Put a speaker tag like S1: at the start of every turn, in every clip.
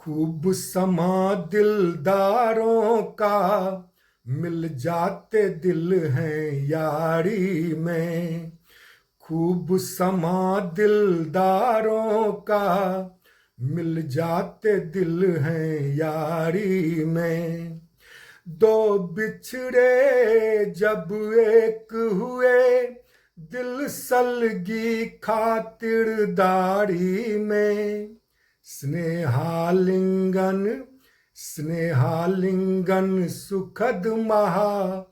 S1: खूब समा दिलदारों का, मिल जाते दिल हैं यारी में। खूब समा दिलदारों का, मिल जाते दिल हैं यारी में। दो बिछड़े जब एक हुए, दिल सलगी खातिरदारी में। स्नेहालिंगन स्नेहालिंगन सुखद महा,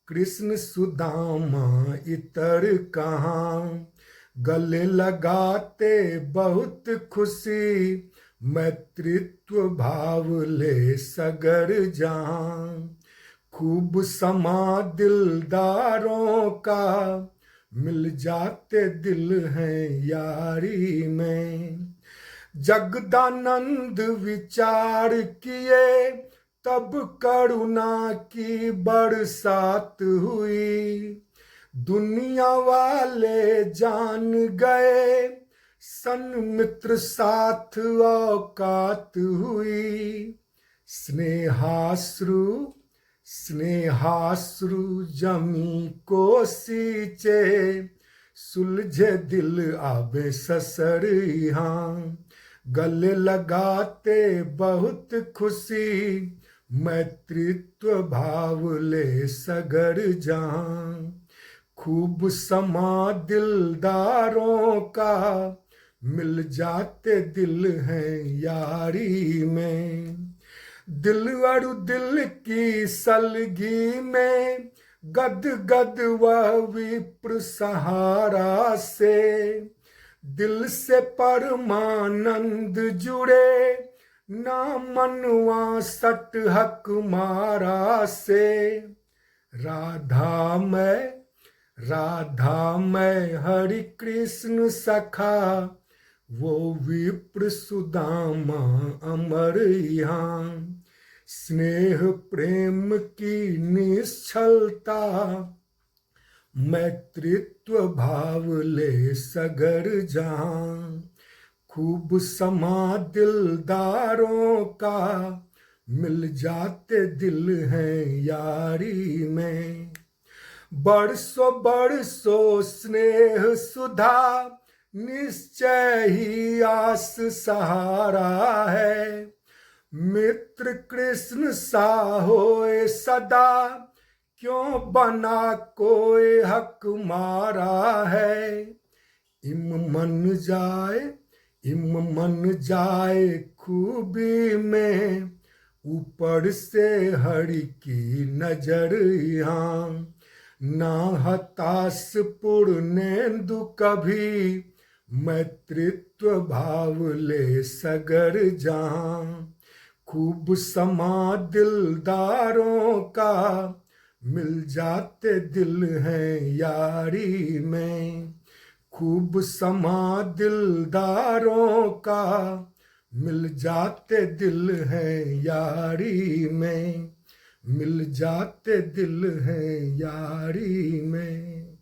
S1: कृष्ण सुदामा इतर कहाँ। गले लगाते बहुत खुशी, मैत्रित्व भाव ले सगर जहाँ। खूब समा दिलदारों का, मिल जाते दिल हैं यारी में। जगदानंद विचार किए, तब करुणा की बरसात हुई। दुनिया वाले जान गए, सन्मित्र साथ औकात हुई। स्नेहाश्रु स्नेहाश्रु जमी को सींचे, सुलझे दिल आबे ससर यहाँ। गले लगाते बहुत खुशी, मैत्रित्व भाव ले सगर जहाँ। खूब समा दिलदारों का, मिल जाते दिल हैं यारी में। दिल और दिल की सलगी में, गद गद वह विप्र सहारा से। दिल से परमानंद जुड़े, ना मनवा सट हक मारा से। राधा मैं हरि कृष्ण सखा, वो विप्र सुदामा अमर यहाँ। स्नेह प्रेम की निश्चलता, मैत्रित्व भाव ले सगर जहाँ। खूब समा दिलदारों का, मिल जाते दिल हैं यारी में। बरसों बरसों स्नेह सुधा, निश्चय ही आस सहारा है। मित्र कृष्ण सा होए सदा, क्यों बना कोई हक मारा है। इम मन जाए खूबी में, ऊपर से हरि की नजर यहाँ। ना हताश पूर्णेन्दु कभी, मैत्रित्व भाव ले सगर जहाँ। खूब समा दिलदारों का, मिल जाते दिल हैं यारी में। खूब समा दिलदारों का, मिल जाते दिल हैं यारी में। मिल जाते दिल हैं यारी में।